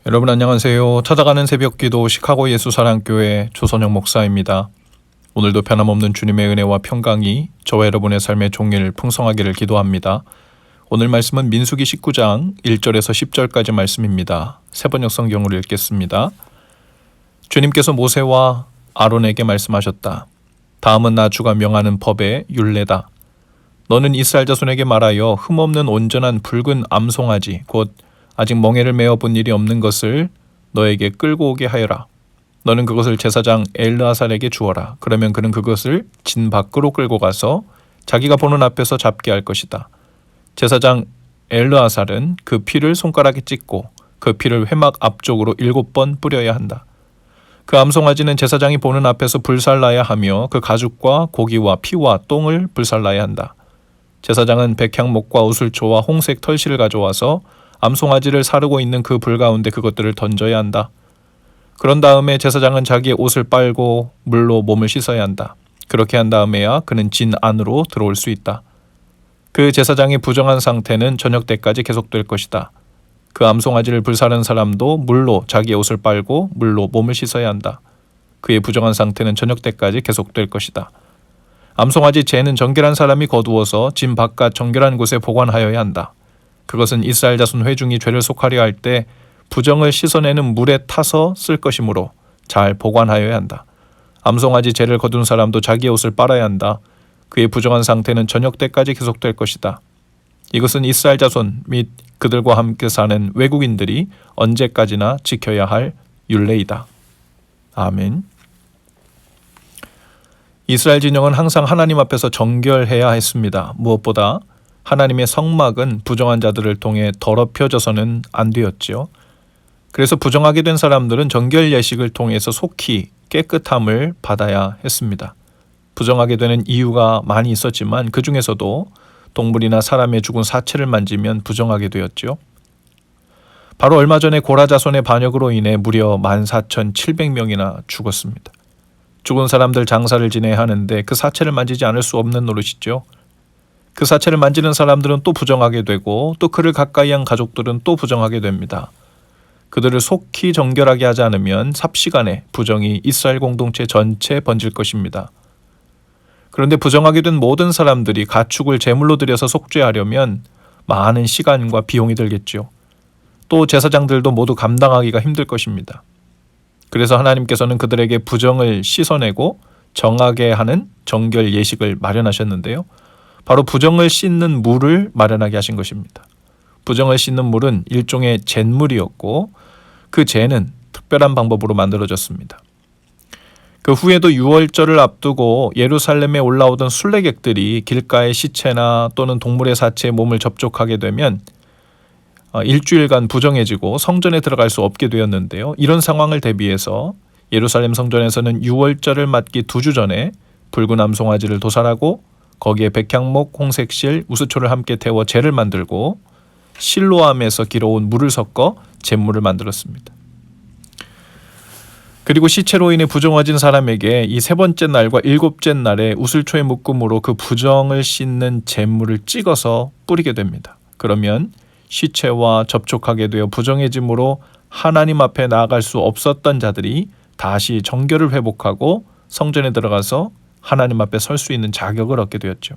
여러분 안녕하세요. 찾아가는 새벽기도 시카고 예수사랑교회 조선영 목사입니다. 오늘도 변함없는 주님의 은혜와 평강이 저와 여러분의 삶의 종일 풍성하기를 기도합니다. 오늘 말씀은 민수기 19장 1절에서 10절까지 말씀입니다. 새번역 성경으로 읽겠습니다. 주님께서 모세와 아론에게 말씀하셨다. 다음은 나 주가 명하는 법의 율례다. 너는 이스라엘 자손에게 말하여 흠없는 온전한 붉은 암송아지 곧 아직 멍에를 메어 본 일이 없는 것을 너에게 끌고 오게 하여라. 너는 그것을 제사장 엘르아살에게 주어라. 그러면 그는 그것을 진 밖으로 끌고 가서 자기가 보는 앞에서 잡게 할 것이다. 제사장 엘르아살은 그 피를 손가락에 찍고 그 피를 회막 앞쪽으로 7번 뿌려야 한다. 그 암송아지는 제사장이 보는 앞에서 불살라야 하며 그 가죽과 고기와 피와 똥을 불살라야 한다. 제사장은 백향목과 우슬초와 홍색 털실을 가져와서 암송아지를 사르고 있는 그 불 가운데 그것들을 던져야 한다. 그런 다음에 제사장은 자기의 옷을 빨고 물로 몸을 씻어야 한다. 그렇게 한 다음에야 그는 진 안으로 들어올 수 있다. 그 제사장이 부정한 상태는 저녁 때까지 계속될 것이다. 그 암송아지를 불사른 사람도 물로 자기의 옷을 빨고 물로 몸을 씻어야 한다. 그의 부정한 상태는 저녁 때까지 계속될 것이다. 암송아지 재는 정결한 사람이 거두어서 진 바깥 정결한 곳에 보관하여야 한다. 그것은 이스라엘 자손 회중이 죄를 속하려 할 때 부정을 씻어내는 물에 타서 쓸 것이므로 잘 보관하여야 한다. 암송아지 죄를 거둔 사람도 자기의 옷을 빨아야 한다. 그의 부정한 상태는 저녁 때까지 계속될 것이다. 이것은 이스라엘 자손 및 그들과 함께 사는 외국인들이 언제까지나 지켜야 할 율례이다. 아멘. 이스라엘 진영은 항상 하나님 앞에서 정결해야 했습니다. 무엇보다 하나님의 성막은 부정한 자들을 통해 더럽혀져서는 안 되었지요. 그래서 부정하게 된 사람들은 정결 예식을 통해서 속히 깨끗함을 받아야 했습니다. 부정하게 되는 이유가 많이 있었지만 그 중에서도 동물이나 사람의 죽은 사체를 만지면 부정하게 되었지요. 바로 얼마 전에 고라 자손의 반역으로 인해 무려 14,700명이나 죽었습니다. 죽은 사람들 장사를 지내야 하는데 그 사체를 만지지 않을 수 없는 노릇이죠. 그 사체를 만지는 사람들은 또 부정하게 되고 또 그를 가까이 한 가족들은 또 부정하게 됩니다. 그들을 속히 정결하게 하지 않으면 삽시간에 부정이 이스라엘 공동체 전체에 번질 것입니다. 그런데 부정하게 된 모든 사람들이 가축을 제물로 드려서 속죄하려면 많은 시간과 비용이 들겠죠. 또 제사장들도 모두 감당하기가 힘들 것입니다. 그래서 하나님께서는 그들에게 부정을 씻어내고 정하게 하는 정결 예식을 마련하셨는데요. 바로 부정을 씻는 물을 마련하게 하신 것입니다. 부정을 씻는 물은 일종의 잿물이었고 그 잿은 특별한 방법으로 만들어졌습니다. 그 후에도 유월절을 앞두고 예루살렘에 올라오던 순례객들이 길가의 시체나 또는 동물의 사체에 몸을 접촉하게 되면 일주일간 부정해지고 성전에 들어갈 수 없게 되었는데요. 이런 상황을 대비해서 예루살렘 성전에서는 유월절을 맞기 2주 전에 붉은 암송아지를 도살하고 거기에 백향목, 홍색실, 우스초를 함께 태워 제를 만들고 실로암에서 길어온 물을 섞어 잿물을 만들었습니다. 그리고 시체로 인해 부정해진 사람에게 이 3번째 날과 7째 날에 우슬초의 묶음으로 그 부정을 씻는 잿물을 찍어서 뿌리게 됩니다. 그러면 시체와 접촉하게 되어 부정해짐으로 하나님 앞에 나아갈 수 없었던 자들이 다시 정결을 회복하고 성전에 들어가서 하나님 앞에 설 수 있는 자격을 얻게 되었죠.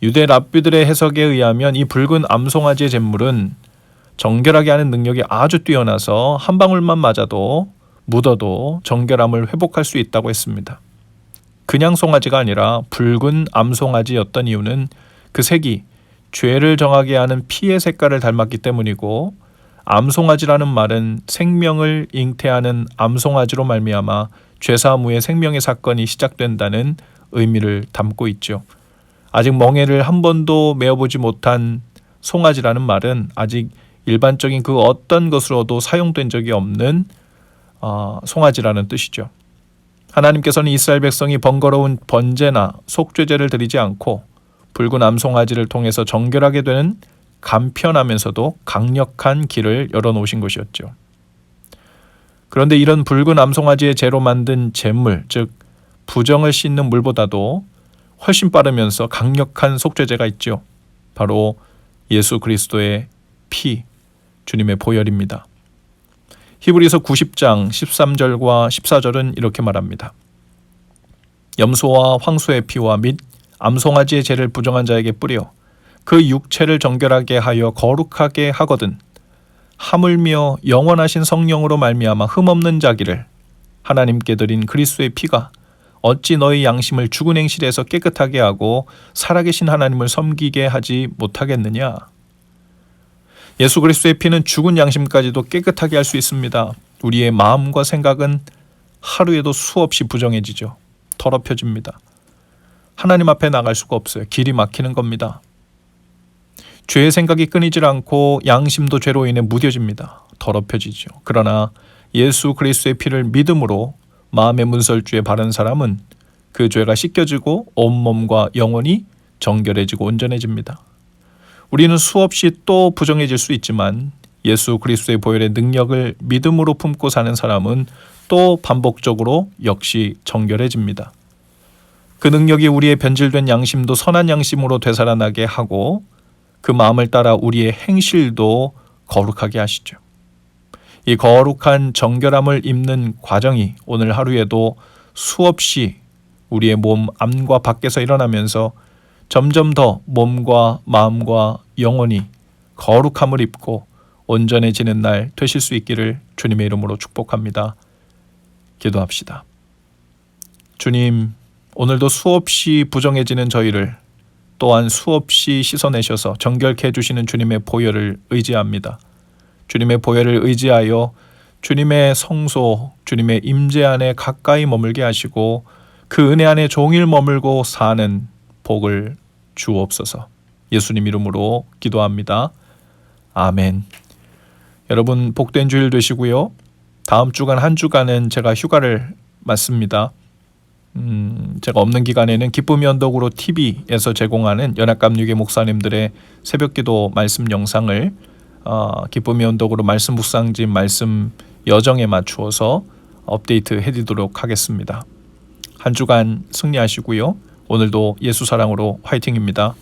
유대 랍비들의 해석에 의하면 이 붉은 암송아지의 잿물은 정결하게 하는 능력이 아주 뛰어나서 한 방울만 맞아도 묻어도 정결함을 회복할 수 있다고 했습니다. 그냥 송아지가 아니라 붉은 암송아지였던 이유는 그 색이 죄를 정하게 하는 피의 색깔을 닮았기 때문이고 암송아지라는 말은 생명을 잉태하는 암송아지로 말미암아 죄사함 후에 생명의 사건이 시작된다는 의미를 담고 있죠. 아직 멍에를 한 번도 메어보지 못한 송아지라는 말은 아직 일반적인 그 어떤 것으로도 사용된 적이 없는 송아지라는 뜻이죠. 하나님께서는 이스라엘 백성이 번거로운 번제나 속죄제를 드리지 않고 붉은 암송아지를 통해서 정결하게 되는 간편하면서도 강력한 길을 열어놓으신 것이었죠. 그런데 이런 붉은 암송아지의 재로 만든 잿물, 즉 부정을 씻는 물보다도 훨씬 빠르면서 강력한 속죄제가 있죠. 바로 예수 그리스도의 피, 주님의 보혈입니다. 히브리서 90장 13절과 14절은 이렇게 말합니다. 염소와 황소의 피와 및 암송아지의 죄를 부정한 자에게 뿌려 그 육체를 정결하게 하여 거룩하게 하거든 하물며 영원하신 성령으로 말미암아 흠없는 자기를 하나님께 드린 그리스도의 피가 어찌 너희 양심을 죽은 행실에서 깨끗하게 하고 살아계신 하나님을 섬기게 하지 못하겠느냐. 예수 그리스도의 피는 죽은 양심까지도 깨끗하게 할 수 있습니다. 우리의 마음과 생각은 하루에도 수없이 부정해지죠. 더럽혀집니다. 하나님 앞에 나갈 수가 없어요. 길이 막히는 겁니다. 죄의 생각이 끊이질 않고 양심도 죄로 인해 무뎌집니다. 더럽혀지죠. 그러나 예수 그리스도의 피를 믿음으로 마음의 문설주에 바른 사람은 그 죄가 씻겨지고 온몸과 영혼이 정결해지고 온전해집니다. 우리는 수없이 또 부정해질 수 있지만 예수 그리스도의 보혈의 능력을 믿음으로 품고 사는 사람은 또 반복적으로 역시 정결해집니다. 그 능력이 우리의 변질된 양심도 선한 양심으로 되살아나게 하고 그 마음을 따라 우리의 행실도 거룩하게 하시죠. 이 거룩한 정결함을 입는 과정이 오늘 하루에도 수없이 우리의 몸 안과 밖에서 일어나면서 점점 더 몸과 마음과 영혼이 거룩함을 입고 온전해지는 날 되실 수 있기를 주님의 이름으로 축복합니다. 기도합시다. 주님, 오늘도 수없이 부정해지는 저희를 또한 수없이 씻어내셔서 정결케 해주시는 주님의 보혈을 의지합니다. 주님의 보혈을 의지하여 주님의 성소, 주님의 임재 안에 가까이 머물게 하시고 그 은혜 안에 종일 머물고 사는 복을 주옵소서. 예수님 이름으로 기도합니다. 아멘. 여러분 복된 주일 되시고요. 다음 주간 한 주간은 제가 휴가를 맞습니다. 제가 없는 기간에는 기쁨의 언덕으로 TV에서 제공하는 연합감리교 목사님들의 새벽기도 말씀 영상을 기쁨의 언덕으로 말씀 묵상집 말씀 여정에 맞추어서 업데이트 해드리도록 하겠습니다. 한 주간 승리하시고요. 오늘도 예수 사랑으로 화이팅입니다.